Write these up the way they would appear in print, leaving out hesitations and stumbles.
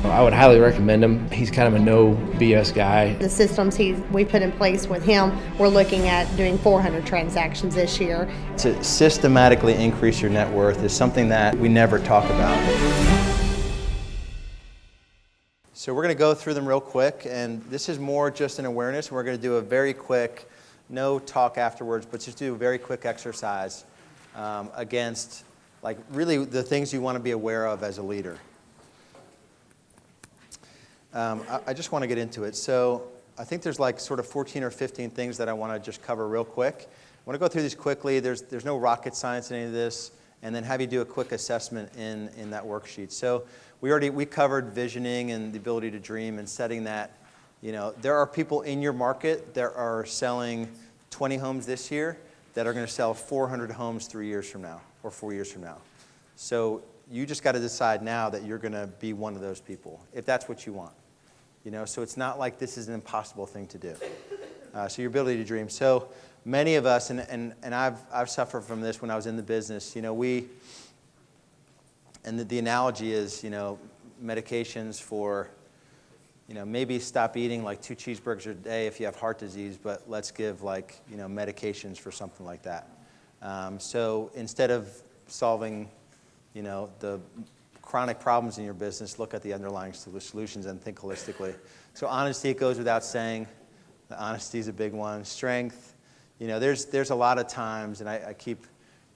I would highly recommend him. He's kind of a no BS guy. The systems we put in place with him, we're looking at doing 400 transactions this year. To systematically increase your net worth is something that we never talk about. So we're going to go through them real quick, and this is more just an awareness. We're going to do a very quick, no talk afterwards, but just do a very quick exercise against like really the things you want to be aware of as a leader. I just want to get into it. So I think there's like sort of 14 or 15 things that I want to just cover real quick. I want to go through these quickly. There's no rocket science in any of this, and then have you do a quick assessment in that worksheet. So we covered visioning and the ability to dream and setting that. You know, there are people in your market that are selling 20 homes this year that are going to sell 400 homes 3 years from now or 4 years from now. So you just got to decide now that you're going to be one of those people, if that's what you want. You know, so it's not like this is an impossible thing to do. So your ability to dream. So many of us, and I've suffered from this when I was in the business. You know, the analogy is, you know, medications for, you know, maybe stop eating like 2 cheeseburgers a day if you have heart disease, but let's give like, you know, medications for something like that. So instead of solving, you know, the chronic problems in your business, look at the underlying solutions and think holistically. So honesty, it goes without saying. The honesty is a big one. Strength, you know, there's a lot of times, and I keep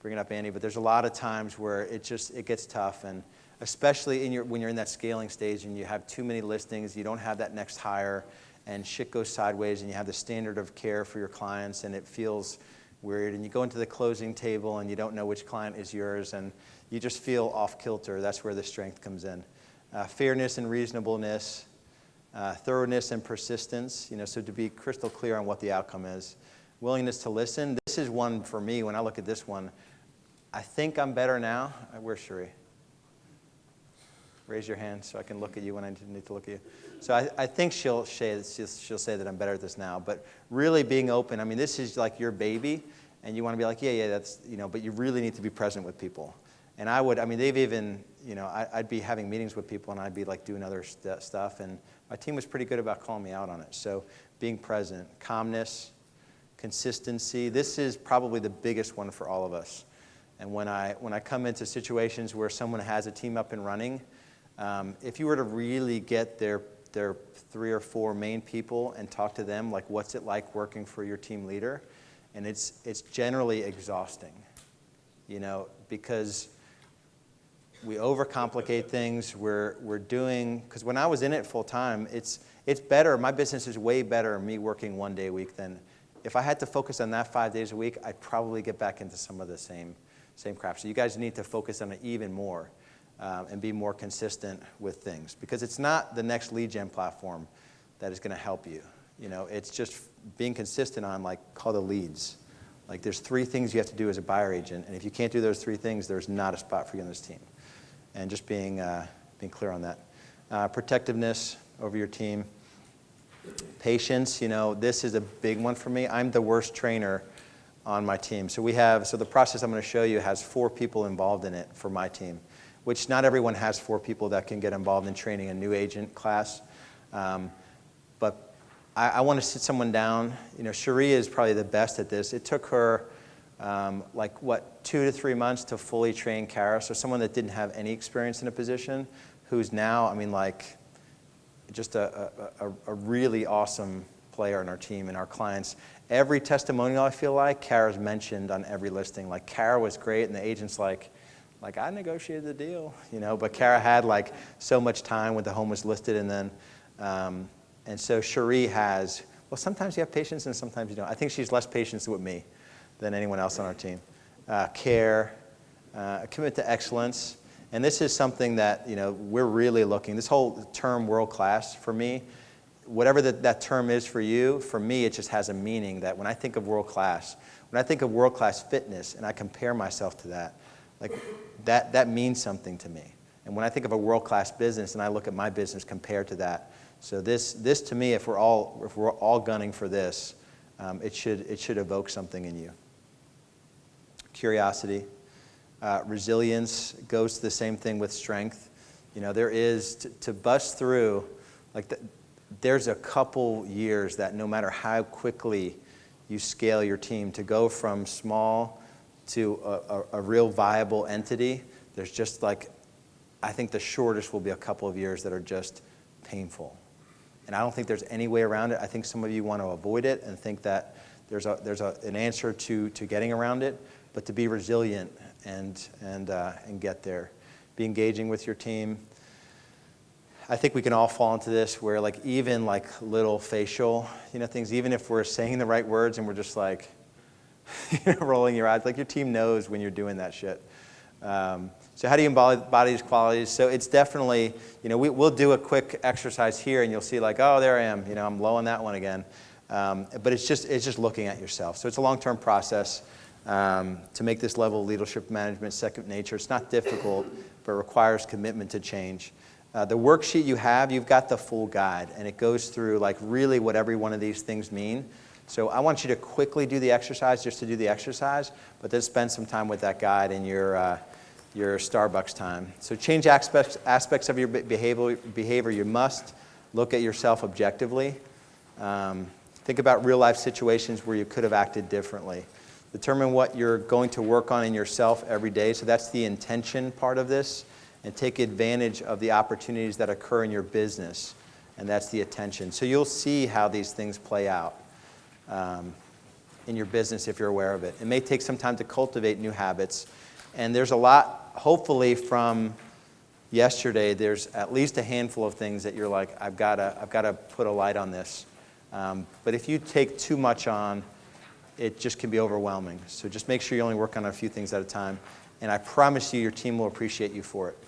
bringing up Andy, but there's a lot of times where it gets tough, and especially when you're in that scaling stage and you have too many listings, you don't have that next hire, and shit goes sideways, and you have the standard of care for your clients, and it feels weird, and you go into the closing table and you don't know which client is yours, and you just feel off kilter. That's where the strength comes in. Fairness and reasonableness, thoroughness and persistence, you know, so to be crystal clear on what the outcome is. Willingness to listen. This is one for me, when I look at this one, I think I'm better now. Where's Sheree? Raise your hand so I can look at you when I need to look at you. So I think she'll say that I'm better at this now, but really being open. I mean, this is like your baby, and you want to be like, yeah, that's, you know, but you really need to be present with people. And they've even, you know, I'd be having meetings with people, and I'd be like doing other stuff, and my team was pretty good about calling me out on it. So being present, calmness, consistency. This is probably the biggest one for all of us. And when I come into situations where someone has a team up and running, if you were to really get their 3 or 4 main people and talk to them, like what's it like working for your team leader, and it's generally exhausting, you know, because we overcomplicate things. We're doing, because when I was in it full time, it's better. My business is way better me working 1 day a week than if I had to focus on that 5 days a week. I'd probably get back into some of the same crap. So you guys need to focus on it even more and be more consistent with things, because it's not the next lead gen platform that is going to help you. You know, it's just being consistent on, like, call the leads. Like, there's 3 things you have to do as a buyer agent, and if you can't do those 3 things, there's not a spot for you on this team. And just being clear on that. Protectiveness over your team. Patience, you know, this is a big one for me. I'm the worst trainer on my team. So the process I'm going to show you has 4 people involved in it for my team, which not everyone has 4 people that can get involved in training a new agent class. But I want to sit someone down. You know, Cherie is probably the best at this. It took her 2 to 3 months to fully train Kara. So someone that didn't have any experience in a position, who's now, I mean, like, just a really awesome player on our team and our clients. Every testimonial, I feel like, Kara's mentioned on every listing. Like, Kara was great, and the agent's like, I negotiated the deal, you know, but Kara had like so much time when the home was listed, and then, and so Cherie has, well, sometimes you have patience and sometimes you don't. I think she's less patient with me than anyone else on our team. Care, a commitment to excellence, and this is something that, you know, we're really looking, this whole term world-class for me, whatever that term is for you, for me it just has a meaning that when I think of world-class, when I think of world-class fitness and I compare myself to that, like, that means something to me. And when I think of a world-class business and I look at my business compared to that, so this to me, if we're all gunning for this, it should evoke something in you. Curiosity, resilience goes to the same thing with strength. You know, there is, to bust through, there's a couple years that no matter how quickly you scale your team, to go from small to a real viable entity, there's just I think the shortest will be a couple of years that are just painful. And I don't think there's any way around it. I think some of you want to avoid it and think that there's an answer to getting around it, but to be resilient and get there. Be engaging with your team. I think we can all fall into this where even little facial, things, even if we're saying the right words and we're just rolling your eyes, your team knows when you're doing that shit. So how do you embody these qualities? So it's definitely, we'll do a quick exercise here and you'll see oh, there I am, I'm low on that one again. But it's just looking at yourself. So it's a long-term process to make this level of leadership management second nature. It's not difficult, but it requires commitment to change. The worksheet you have, you've got the full guide, and it goes through really what every one of these things mean. So I want you to quickly do the exercise just to do the exercise, but then spend some time with that guide in your Starbucks time. So change aspects of your behavior. You must look at yourself objectively. Think about real-life situations where you could have acted differently. Determine what you're going to work on in yourself every day. So that's the intention part of this. And take advantage of the opportunities that occur in your business. And that's the attention. So you'll see how these things play out in your business if you're aware of it. It may take some time to cultivate new habits. And there's a lot, hopefully from yesterday, there's at least a handful of things that you're I've got to put a light on this. But if you take too much on, it just can be overwhelming. So just make sure you only work on a few things at a time. And I promise you, your team will appreciate you for it.